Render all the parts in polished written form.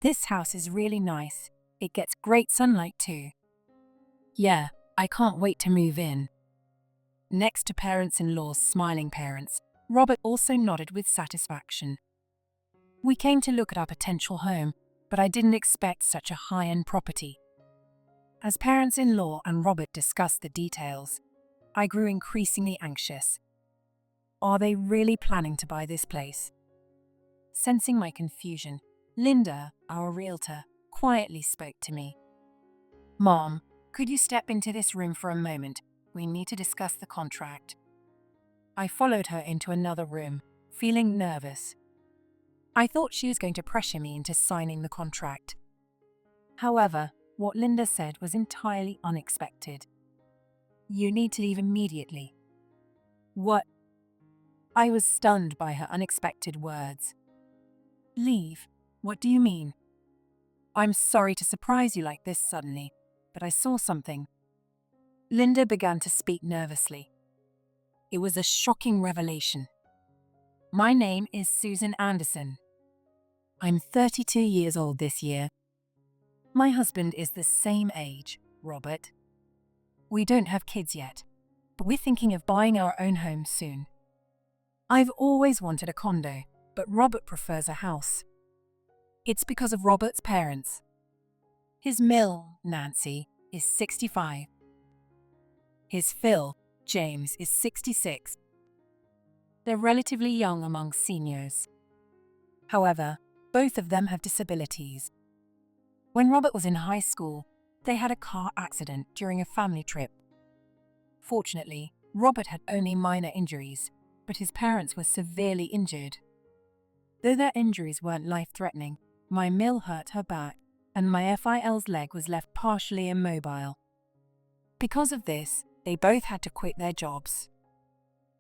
This house is really nice. It gets great sunlight too. Yeah, I can't wait to move in. Next to parents-in-law's smiling parents, Robert also nodded with satisfaction. We came to look at our potential home, but I didn't expect such a high-end property. As parents-in-law and Robert discussed the details, I grew increasingly anxious. Are they really planning to buy this place? Sensing my confusion, Linda, our realtor, quietly spoke to me. Mom, could you step into this room for a moment? We need to discuss the contract. I followed her into another room, feeling nervous. I thought she was going to pressure me into signing the contract. However, what Linda said was entirely unexpected. You need to leave immediately. What? I was stunned by her unexpected words. Leave? What do you mean? I'm sorry to surprise you like this suddenly, but I saw something. Linda began to speak nervously. It was a shocking revelation. My name is Susan Anderson. I'm 32 years old this year. My husband is the same age, Robert. We don't have kids yet, but we're thinking of buying our own home soon. I've always wanted a condo, but Robert prefers a house. It's because of Robert's parents. His Mill, Nancy, is 65. His Phil, James, is 66. They're relatively young among seniors. However, both of them have disabilities. When Robert was in high school, they had a car accident during a family trip. Fortunately, Robert had only minor injuries, but his parents were severely injured. Though their injuries weren't life-threatening, my Mill hurt her back, and my FIL's leg was left partially immobile. Because of this, they both had to quit their jobs.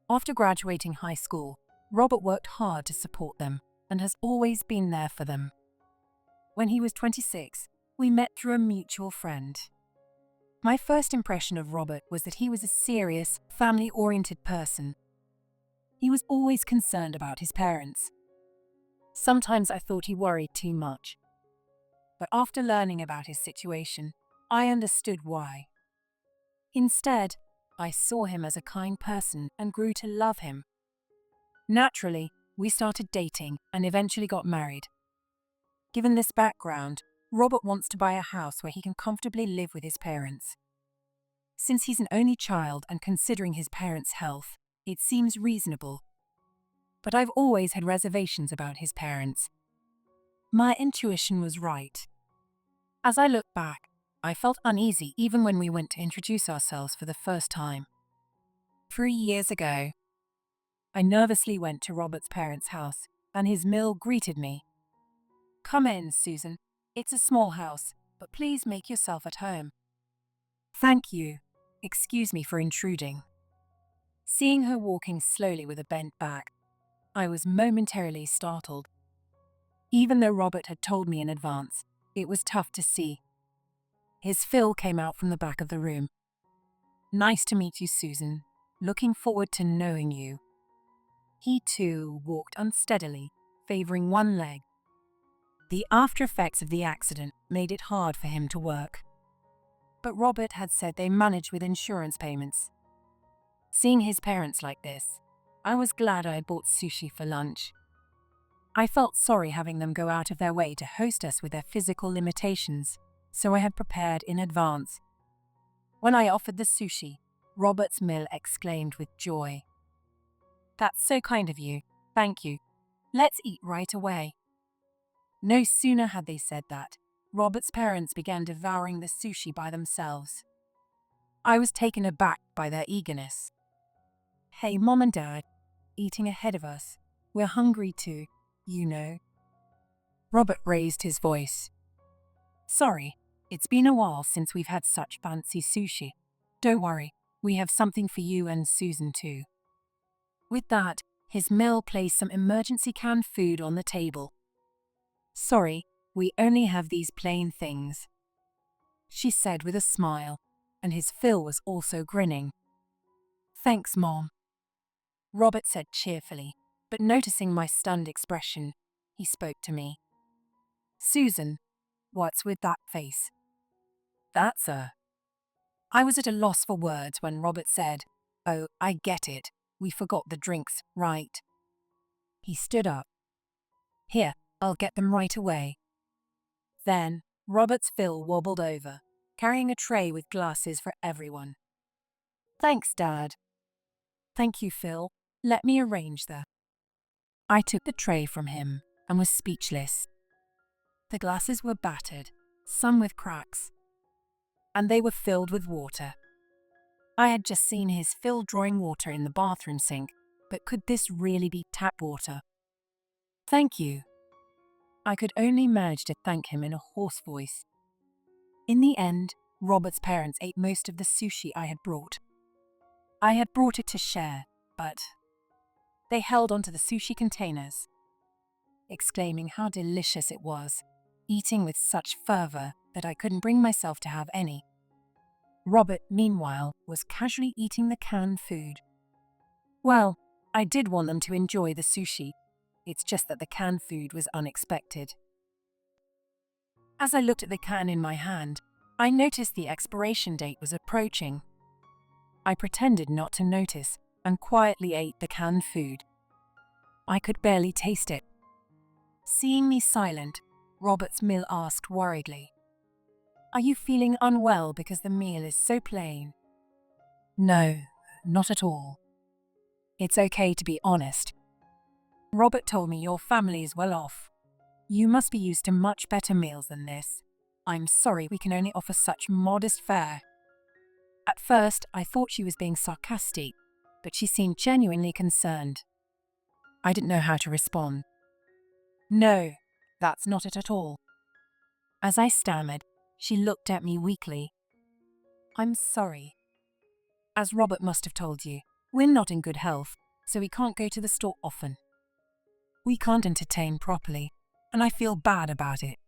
After graduating high school, Robert worked hard to support them and has always been there for them. When he was 26, we met through a mutual friend. My first impression of Robert was that he was a serious, family-oriented person. He was always concerned about his parents. Sometimes I thought he worried too much. But after learning about his situation, I understood why. Instead, I saw him as a kind person and grew to love him. Naturally, we started dating and eventually got married. Given this background, Robert wants to buy a house where he can comfortably live with his parents. Since he's an only child and considering his parents' health, it seems reasonable. But I've always had reservations about his parents. My intuition was right. As I look back, I felt uneasy even when we went to introduce ourselves for the first time. 3 years ago, I nervously went to Robert's parents' house, and his Mill greeted me. Come in, Susan. It's a small house, but please make yourself at home. Thank you. Excuse me for intruding. Seeing her walking slowly with a bent back, I was momentarily startled. Even though Robert had told me in advance, it was tough to see. His Phil came out from the back of the room. Nice to meet you, Susan. Looking forward to knowing you. He too walked unsteadily, favoring one leg. The after effects of the accident made it hard for him to work. But Robert had said they managed with insurance payments. Seeing his parents like this, I was glad I had bought sushi for lunch. I felt sorry having them go out of their way to host us with their physical limitations, so I had prepared in advance. When I offered the sushi, Robert's Mill exclaimed with joy. That's so kind of you. Thank you. Let's eat right away. No sooner had they said that, Robert's parents began devouring the sushi by themselves. I was taken aback by their eagerness. Hey, Mom and Dad, eating ahead of us. We're hungry too, you know. Robert raised his voice. Sorry, it's been a while since we've had such fancy sushi. Don't worry, we have something for you and Susan too. With that, his Mill placed some emergency canned food on the table. Sorry, we only have these plain things, she said with a smile, and his Phil was also grinning. Thanks, Mom, Robert said cheerfully, but noticing my stunned expression, he spoke to me. Susan, what's with that face? That's a. I was at a loss for words when Robert said, "Oh, I get it. We forgot the drinks, right?" He stood up. "Here, I'll get them right away." Then, Robert's Phil wobbled over, carrying a tray with glasses for everyone. "Thanks, Dad." "Thank you, Phil. Let me arrange the." I took the tray from him and was speechless. The glasses were battered, some with cracks, and they were filled with water. I had just seen his Phil drawing water in the bathroom sink, but could this really be tap water? "Thank you." I could only manage to thank him in a hoarse voice. In the end, Robert's parents ate most of the sushi I had brought. I had brought it to share, but they held onto the sushi containers, exclaiming how delicious it was, eating with such fervor that I couldn't bring myself to have any. Robert, meanwhile, was casually eating the canned food. Well, I did want them to enjoy the sushi. It's just that the canned food was unexpected. As I looked at the can in my hand, I noticed the expiration date was approaching. I pretended not to notice and quietly ate the canned food. I could barely taste it. Seeing me silent, Robert's Mill asked worriedly, "Are you feeling unwell because the meal is so plain?" "No, not at all. It's okay to be honest. Robert told me your family is well off. You must be used to much better meals than this. I'm sorry we can only offer such modest fare." At first, I thought she was being sarcastic, but she seemed genuinely concerned. I didn't know how to respond. "No, that's not it at all." As I stammered, she looked at me weakly. "I'm sorry. As Robert must have told you, we're not in good health, so we can't go to the store often. We can't entertain properly, and I feel bad about it.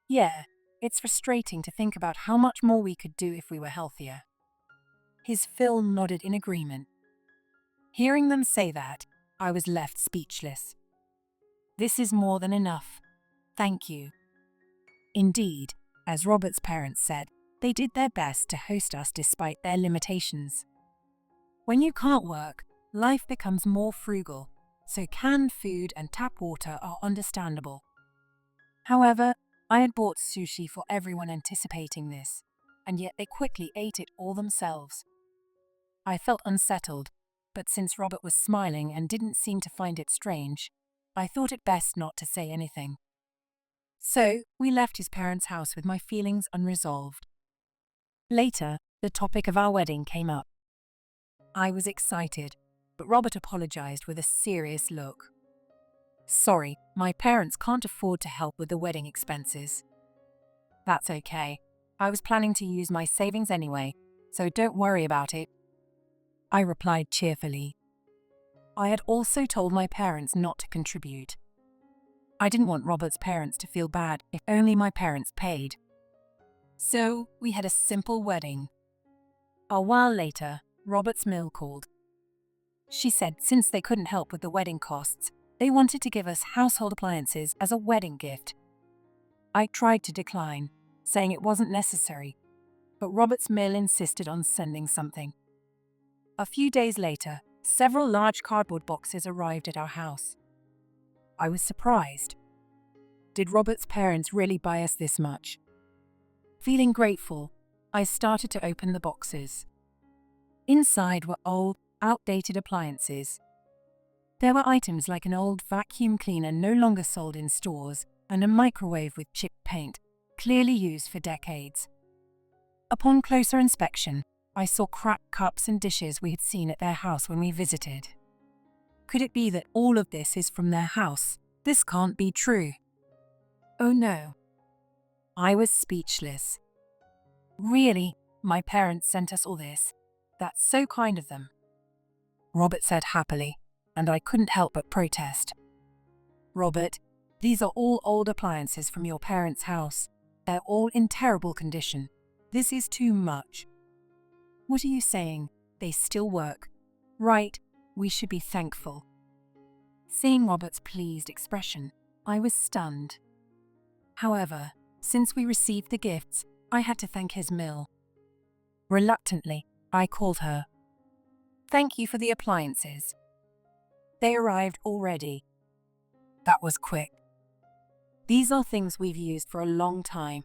Yeah, it's frustrating to think about how much more we could do if we were healthier." His Phil nodded in agreement. Hearing them say that, I was left speechless. This is more than enough. Thank you. Indeed, as Robert's parents said, they did their best to host us despite their limitations. When you can't work, life becomes more frugal, so canned food and tap water are understandable. However, I had bought sushi for everyone anticipating this, and yet they quickly ate it all themselves. I felt unsettled, but since Robert was smiling and didn't seem to find it strange, I thought it best not to say anything. So, we left his parents' house with my feelings unresolved. Later, the topic of our wedding came up. I was excited, but Robert apologized with a serious look. "Sorry, my parents can't afford to help with the wedding expenses." "That's okay. I was planning to use my savings anyway, so don't worry about it," I replied cheerfully. I had also told my parents not to contribute. I didn't want Robert's parents to feel bad if only my parents paid. So, we had a simple wedding. A while later, Robert's Mill called. She said since they couldn't help with the wedding costs, they wanted to give us household appliances as a wedding gift. I tried to decline, saying it wasn't necessary, but Robert's Mill insisted on sending something. A few days later, several large cardboard boxes arrived at our house. I was surprised. Did Robert's parents really buy us this much? Feeling grateful, I started to open the boxes. Inside were old, outdated appliances. There were items like an old vacuum cleaner no longer sold in stores and a microwave with chipped paint, clearly used for decades. Upon closer inspection, I saw cracked cups and dishes we had seen at their house when we visited. Could it be that all of this is from their house? This can't be true. Oh no. I was speechless. Really, my parents sent us all this? That's so kind of them. Robert said happily, and I couldn't help but protest. Robert, these are all old appliances from your parents' house. They're all in terrible condition. This is too much. What are you saying? They still work. Right, we should be thankful. Seeing Robert's pleased expression, I was stunned. However, since we received the gifts, I had to thank his mill. Reluctantly, I called her. "Thank you for the appliances. They arrived already." That was quick. "These are things we've used for a long time.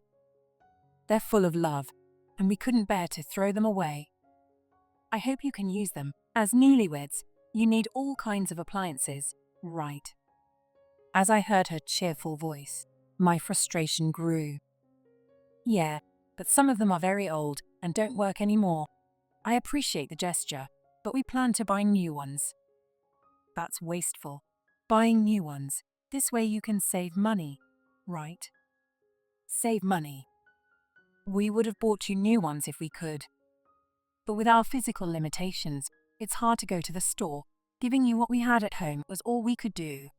They're full of love, and we couldn't bear to throw them away. I hope you can use them. As newlyweds, you need all kinds of appliances, right?" As I heard her cheerful voice, my frustration grew. "Yeah, but some of them are very old and don't work anymore. I appreciate the gesture, but we plan to buy new ones." "That's wasteful. Buying new ones. This way you can save money, right?" "Save money? We would have bought you new ones if we could. But with our physical limitations, it's hard to go to the store. Giving you what we had at home was all we could do."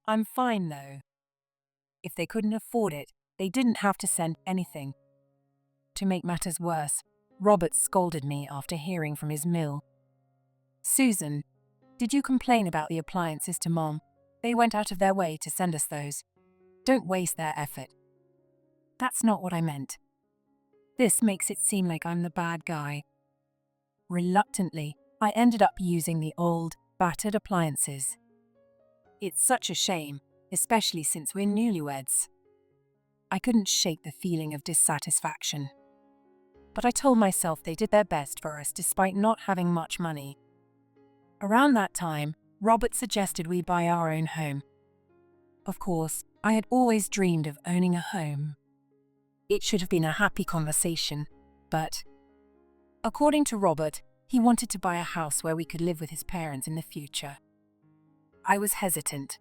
"I'm fine, though." If they couldn't afford it, they didn't have to send anything. To make matters worse, Robert scolded me after hearing from his mill. "Susan, did you complain about the appliances to Mom? They went out of their way to send us those. Don't waste their effort." "That's not what I meant. This makes it seem like I'm the bad guy." Reluctantly, I ended up using the old, battered appliances. It's such a shame, especially since we're newlyweds. I couldn't shake the feeling of dissatisfaction. But I told myself they did their best for us despite not having much money. Around that time, Robert suggested we buy our own home. Of course, I had always dreamed of owning a home. It should have been a happy conversation, but according to Robert, he wanted to buy a house where we could live with his parents in the future. I was hesitant.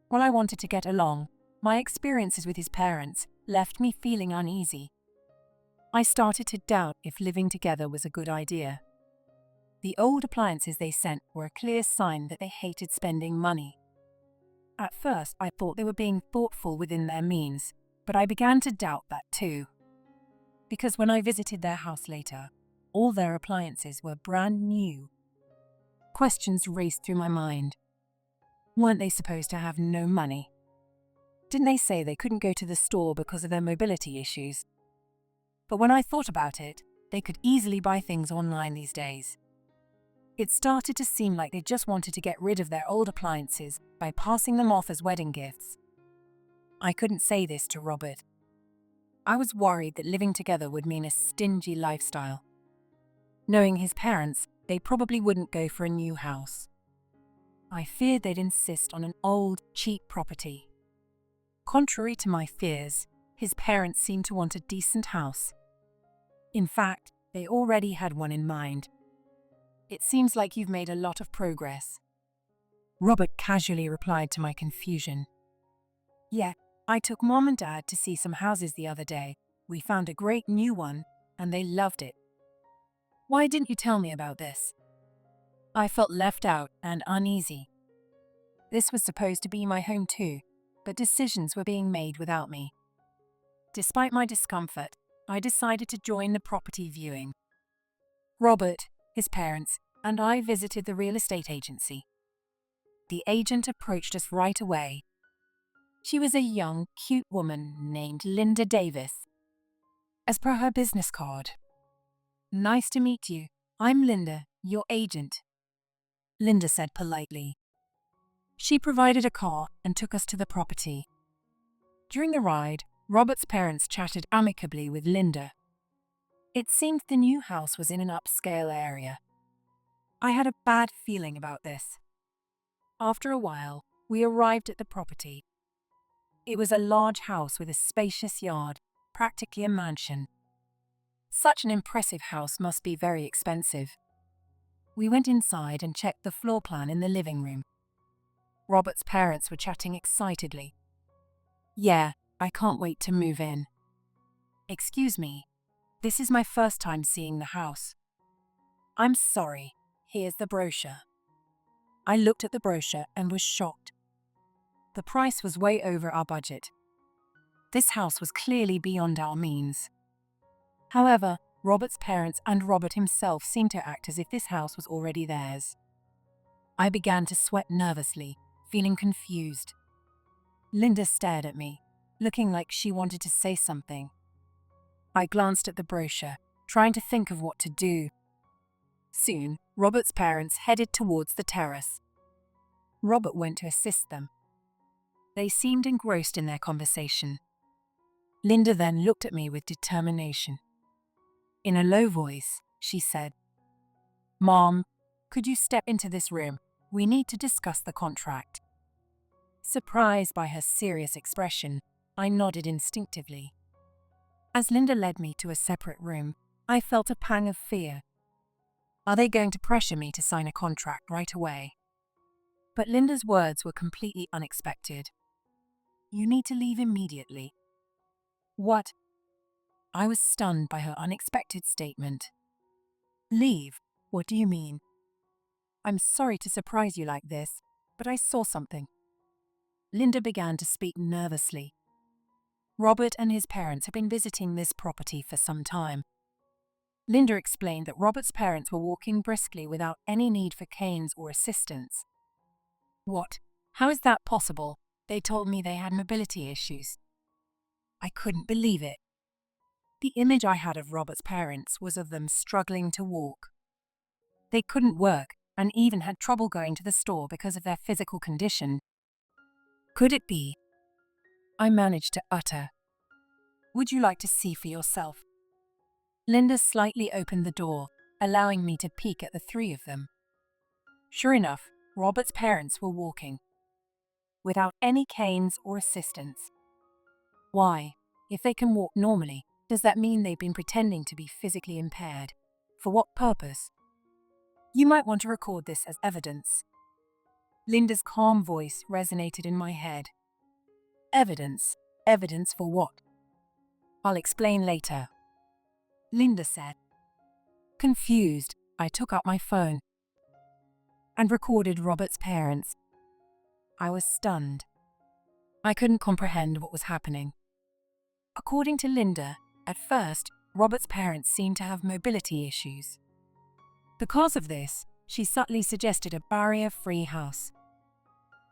While I wanted to get along, my experiences with his parents left me feeling uneasy. I started to doubt if living together was a good idea. The old appliances they sent were a clear sign that they hated spending money. At first, I thought they were being thoughtful within their means, but I began to doubt that too. Because when I visited their house later, all their appliances were brand new. Questions raced through my mind. Weren't they supposed to have no money? Didn't they say they couldn't go to the store because of their mobility issues? But when I thought about it, they could easily buy things online these days. It started to seem like they just wanted to get rid of their old appliances by passing them off as wedding gifts. I couldn't say this to Robert. I was worried that living together would mean a stingy lifestyle. Knowing his parents, they probably wouldn't go for a new house. I feared they'd insist on an old, cheap property. Contrary to my fears, his parents seemed to want a decent house. In fact, they already had one in mind. "It seems like you've made a lot of progress." Robert casually replied to my confusion. "Yeah, I took Mom and Dad to see some houses the other day. We found a great new one, and they loved it." "Why didn't you tell me about this?" I felt left out and uneasy. This was supposed to be my home too, but decisions were being made without me. Despite my discomfort, I decided to join the property viewing. Robert, his parents, and I visited the real estate agency. The agent approached us right away. She was a young, cute woman named Linda Davis. As per her business card. "Nice to meet you. I'm Linda, your agent," Linda said politely. She provided a car and took us to the property. During the ride, Robert's parents chatted amicably with Linda. It seemed the new house was in an upscale area. I had a bad feeling about this. After a while, we arrived at the property. It was a large house with a spacious yard, practically a mansion. Such an impressive house must be very expensive. We went inside and checked the floor plan in the living room. Robert's parents were chatting excitedly. "Yeah, I can't wait to move in." "Excuse me, this is my first time seeing the house." "I'm sorry, here's the brochure." I looked at the brochure and was shocked. The price was way over our budget. This house was clearly beyond our means. However, Robert's parents and Robert himself seemed to act as if this house was already theirs. I began to sweat nervously, feeling confused. Linda stared at me. looking like she wanted to say something. I glanced at the brochure, trying to think of what to do. Soon, Robert's parents headed towards the terrace. Robert went to assist them. They seemed engrossed in their conversation. Linda then looked at me with determination. In a low voice, she said, "Mom, could you step into this room? We need to discuss the contract." Surprised by her serious expression, I nodded instinctively. As Linda led me to a separate room, I felt a pang of fear. Are they going to pressure me to sign a contract right away? But Linda's words were completely unexpected. "You need to leave immediately." What? I was stunned by her unexpected statement. "Leave? What do you mean?" "I'm sorry to surprise you like this, but I saw something." Linda began to speak nervously. Robert and his parents had been visiting this property for some time. Linda explained that Robert's parents were walking briskly without any need for canes or assistance. "What? How is that possible? They told me they had mobility issues." I couldn't believe it. The image I had of Robert's parents was of them struggling to walk. They couldn't work and even had trouble going to the store because of their physical condition. Could it be? I managed to utter, "Would you like to see for yourself?" Linda slightly opened the door, allowing me to peek at the three of them. Sure enough, Robert's parents were walking, without any canes or assistance. Why? If they can walk normally, does that mean they've been pretending to be physically impaired? For what purpose? "You might want to record this as evidence." Linda's calm voice resonated in my head. "Evidence? Evidence for what?" "I'll explain later," Linda said. Confused, I took up my phone and recorded Robert's parents. I was stunned. I couldn't comprehend what was happening. According to Linda, at first, Robert's parents seemed to have mobility issues. Because of this, she subtly suggested a barrier-free house.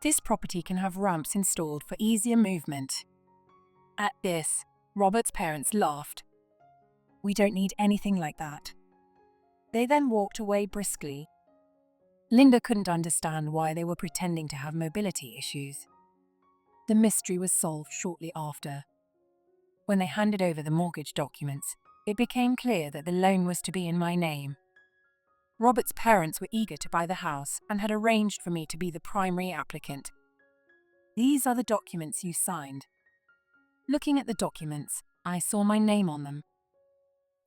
This property can have ramps installed for easier movement. At this, Robert's parents laughed. "We don't need anything like that." They then walked away briskly. Linda couldn't understand why they were pretending to have mobility issues. The mystery was solved shortly after. When they handed over the mortgage documents, it became clear that the loan was to be in my name. Robert's parents were eager to buy the house and had arranged for me to be the primary applicant. "These are the documents you signed." Looking at the documents, I saw my name on them.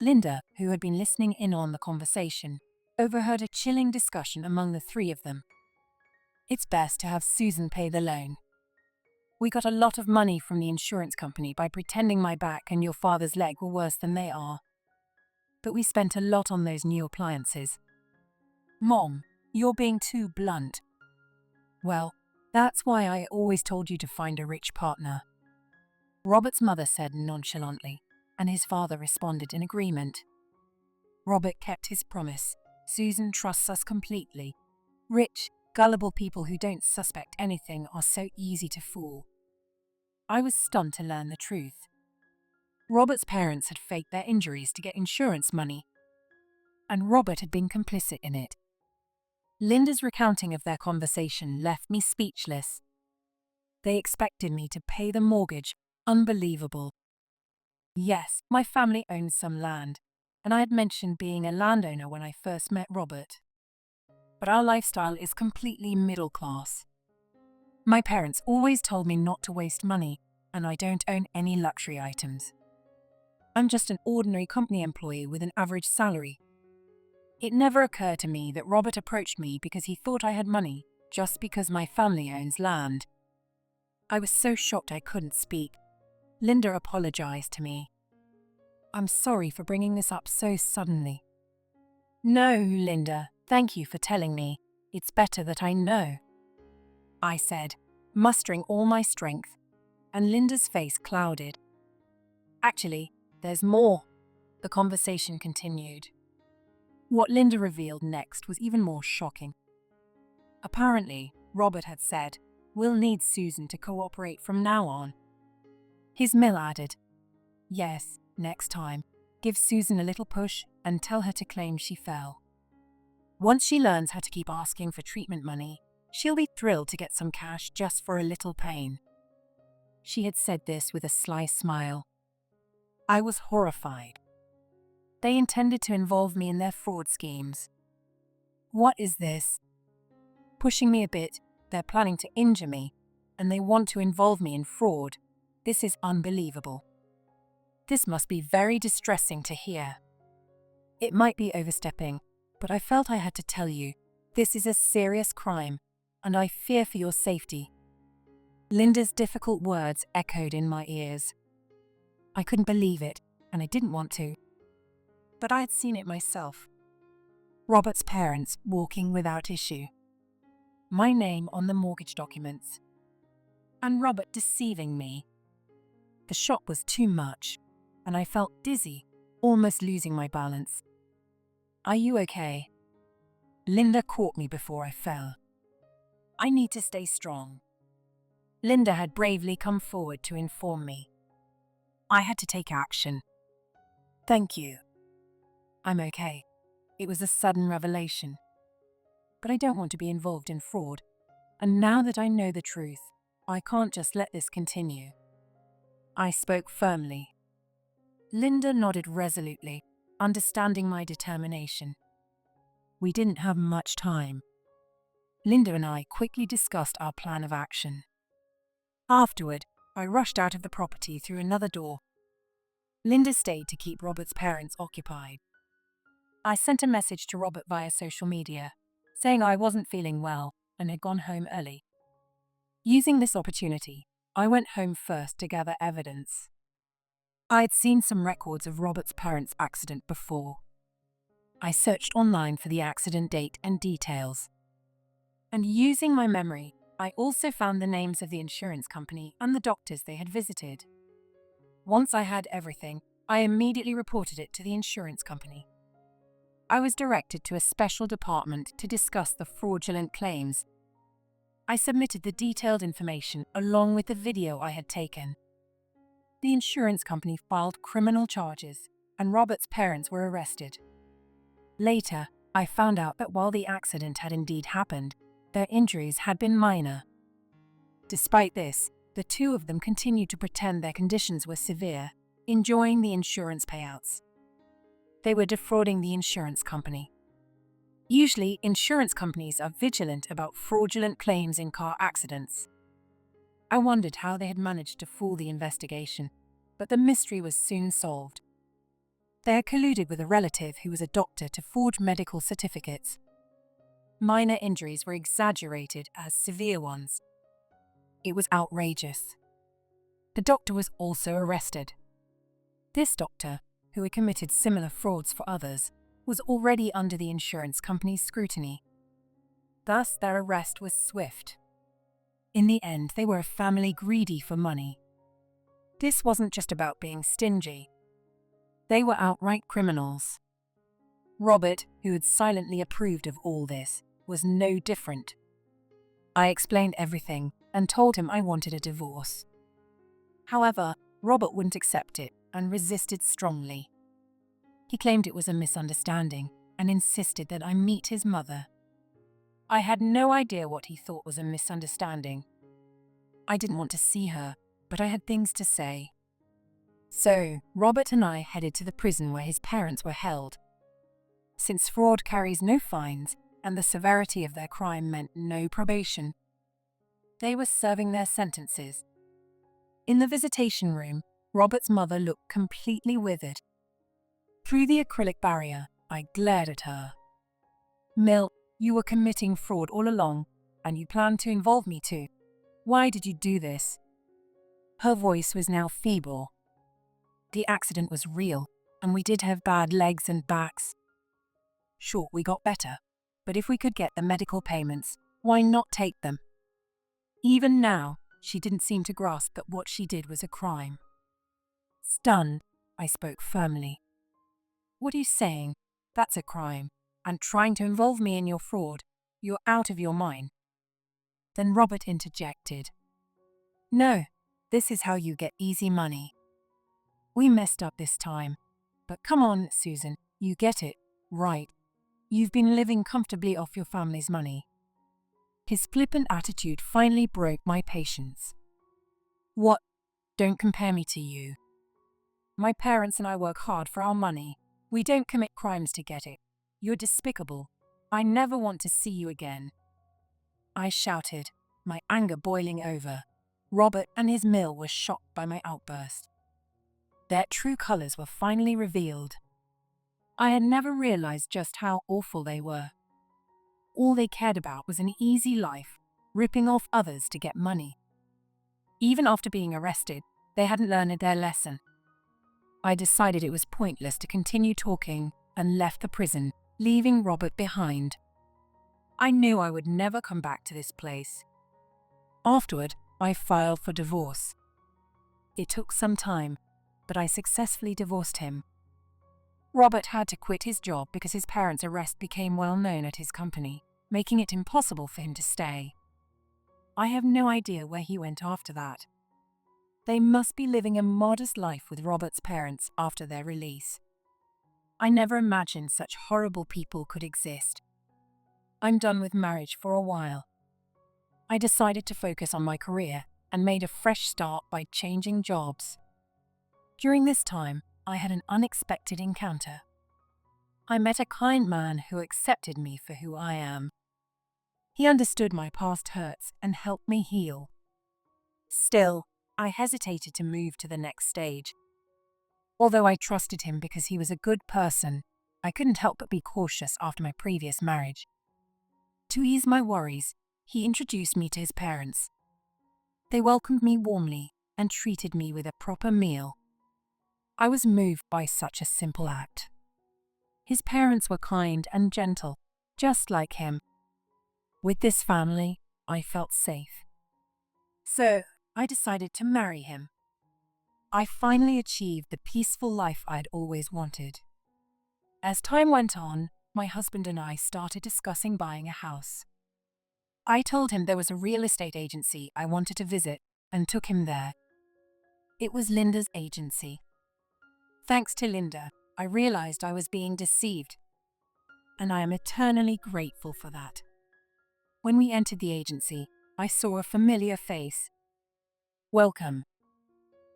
Linda, who had been listening in on the conversation, overheard a chilling discussion among the three of them. "It's best to have Susan pay the loan. We got a lot of money from the insurance company by pretending my back and your father's leg were worse than they are. But we spent a lot on those new appliances." "Mom, you're being too blunt." "Well, that's why I always told you to find a rich partner," Robert's mother said nonchalantly, and his father responded in agreement. "Robert kept his promise. Susan trusts us completely. Rich, gullible people who don't suspect anything are so easy to fool." I was stunned to learn the truth. Robert's parents had faked their injuries to get insurance money, and Robert had been complicit in it. Linda's recounting of their conversation left me speechless. They expected me to pay the mortgage. Unbelievable. Yes, my family owns some land, and I had mentioned being a landowner when I first met Robert. But our lifestyle is completely middle class. My parents always told me not to waste money, and I don't own any luxury items. I'm just an ordinary company employee with an average salary. It never occurred to me that Robert approached me because he thought I had money, just because my family owns land. I was so shocked I couldn't speak. Linda apologized to me. "I'm sorry for bringing this up so suddenly." "No, Linda, thank you for telling me. It's better that I know," I said, mustering all my strength, and Linda's face clouded. "Actually, there's more." The conversation continued. What Linda revealed next was even more shocking. Apparently, Robert had said, "We'll need Susan to cooperate from now on." His Mill added, "Yes, next time, give Susan a little push and tell her to claim she fell. Once she learns how to keep asking for treatment money, she'll be thrilled to get some cash just for a little pain." She had said this with a sly smile. I was horrified. They intended to involve me in their fraud schemes. What is this? Pushing me a bit, they're planning to injure me, and they want to involve me in fraud. This is unbelievable. This must be very distressing to hear. It might be overstepping, but I felt I had to tell you, this is a serious crime, and I fear for your safety. Linda's difficult words echoed in my ears. I couldn't believe it, and I didn't want to. But I had seen it myself. Robert's parents walking without issue. My name on the mortgage documents. And Robert deceiving me. The shock was too much, and I felt dizzy, almost losing my balance. Are you okay? Linda caught me before I fell. I need to stay strong. Linda had bravely come forward to inform me. I had to take action. Thank you. I'm okay. It was a sudden revelation. But I don't want to be involved in fraud. And now that I know the truth, I can't just let this continue. I spoke firmly. Linda nodded resolutely, understanding my determination. We didn't have much time. Linda and I quickly discussed our plan of action. Afterward, I rushed out of the property through another door. Linda stayed to keep Robert's parents occupied. I sent a message to Robert via social media, saying I wasn't feeling well and had gone home early. Using this opportunity, I went home first to gather evidence. I had seen some records of Robert's parents' accident before. I searched online for the accident date and details. And using my memory, I also found the names of the insurance company and the doctors they had visited. Once I had everything, I immediately reported it to the insurance company. I was directed to a special department to discuss the fraudulent claims. I submitted the detailed information along with the video I had taken. The insurance company filed criminal charges, and Robert's parents were arrested. Later, I found out that while the accident had indeed happened, their injuries had been minor. Despite this, the two of them continued to pretend their conditions were severe, enjoying the insurance payouts. They were defrauding the insurance company. Usually, insurance companies are vigilant about fraudulent claims in car accidents. I wondered how they had managed to fool the investigation, but the mystery was soon solved. They had colluded with a relative who was a doctor to forge medical certificates. Minor injuries were exaggerated as severe ones. It was outrageous. The doctor was also arrested. This doctor, who had committed similar frauds for others, was already under the insurance company's scrutiny. Thus, their arrest was swift. In the end, they were a family greedy for money. This wasn't just about being stingy. They were outright criminals. Robert, who had silently approved of all this, was no different. I explained everything and told him I wanted a divorce. However, Robert wouldn't accept it and resisted strongly. He claimed it was a misunderstanding and insisted that I meet his mother. I had no idea what he thought was a misunderstanding. I didn't want to see her, but I had things to say. So, Robert and I headed to the prison where his parents were held. Since fraud carries no fines and the severity of their crime meant no probation, they were serving their sentences. In the visitation room, Robert's mother looked completely withered. Through the acrylic barrier, I glared at her. "Mill, you were committing fraud all along, and you planned to involve me too. Why did you do this?" Her voice was now feeble. "The accident was real, and we did have bad legs and backs. Sure, we got better, but if we could get the medical payments, why not take them?" Even now, she didn't seem to grasp that what she did was a crime. Stunned, I spoke firmly. "What are you saying? That's a crime. And trying to involve me in your fraud. You're out of your mind." Then Robert interjected. "No, This is how you get easy money. We messed up this time. But come on, Susan, you get it, right? You've been living comfortably off your family's money. His flippant attitude finally broke my patience. What? Don't compare me to you. My parents and I work hard for our money. We don't commit crimes to get it. You're despicable. I never want to see you again. I shouted, my anger boiling over. Robert and his mill were shocked by my outburst. Their true colors were finally revealed. I had never realized just how awful they were. All they cared about was an easy life, ripping off others to get money. Even after being arrested, they hadn't learned their lesson. I decided it was pointless to continue talking and left the prison, leaving Robert behind. I knew I would never come back to this place. Afterward, I filed for divorce. It took some time, but I successfully divorced him. Robert had to quit his job because his parents' arrest became well known at his company, making it impossible for him to stay. I have no idea where he went after that. They must be living a modest life with Robert's parents after their release. I never imagined such horrible people could exist. I'm done with marriage for a while. I decided to focus on my career and made a fresh start by changing jobs. During this time, I had an unexpected encounter. I met a kind man who accepted me for who I am. He understood my past hurts and helped me heal. Still, I hesitated to move to the next stage. Although I trusted him because he was a good person, I couldn't help but be cautious after my previous marriage. To ease my worries, he introduced me to his parents. They welcomed me warmly and treated me with a proper meal. I was moved by such a simple act. His parents were kind and gentle, just like him. With this family, I felt safe. So, I decided to marry him. I finally achieved the peaceful life I'd always wanted. As time went on, my husband and I started discussing buying a house. I told him there was a real estate agency I wanted to visit and took him there. It was Linda's agency. Thanks to Linda, I realized I was being deceived, and I am eternally grateful for that. When we entered the agency, I saw a familiar face. Welcome.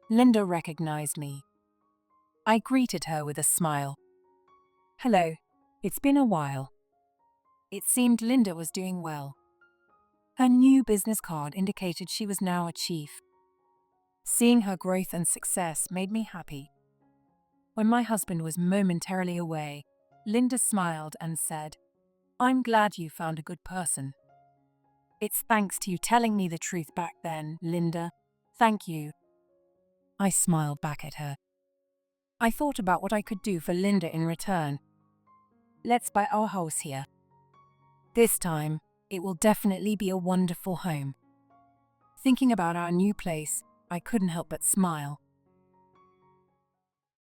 Linda recognized me. I greeted her with a smile. Hello, it's been a while. It seemed Linda was doing well. Her new business card indicated she was now a chief. Seeing her growth and success made me happy. When my husband was momentarily away, Linda smiled and said, I'm glad you found a good person. It's thanks to you telling me the truth back then, Linda. Thank you. I smiled back at her. I thought about what I could do for Linda in return. Let's buy our house here. This time, it will definitely be a wonderful home. Thinking about our new place, I couldn't help but smile.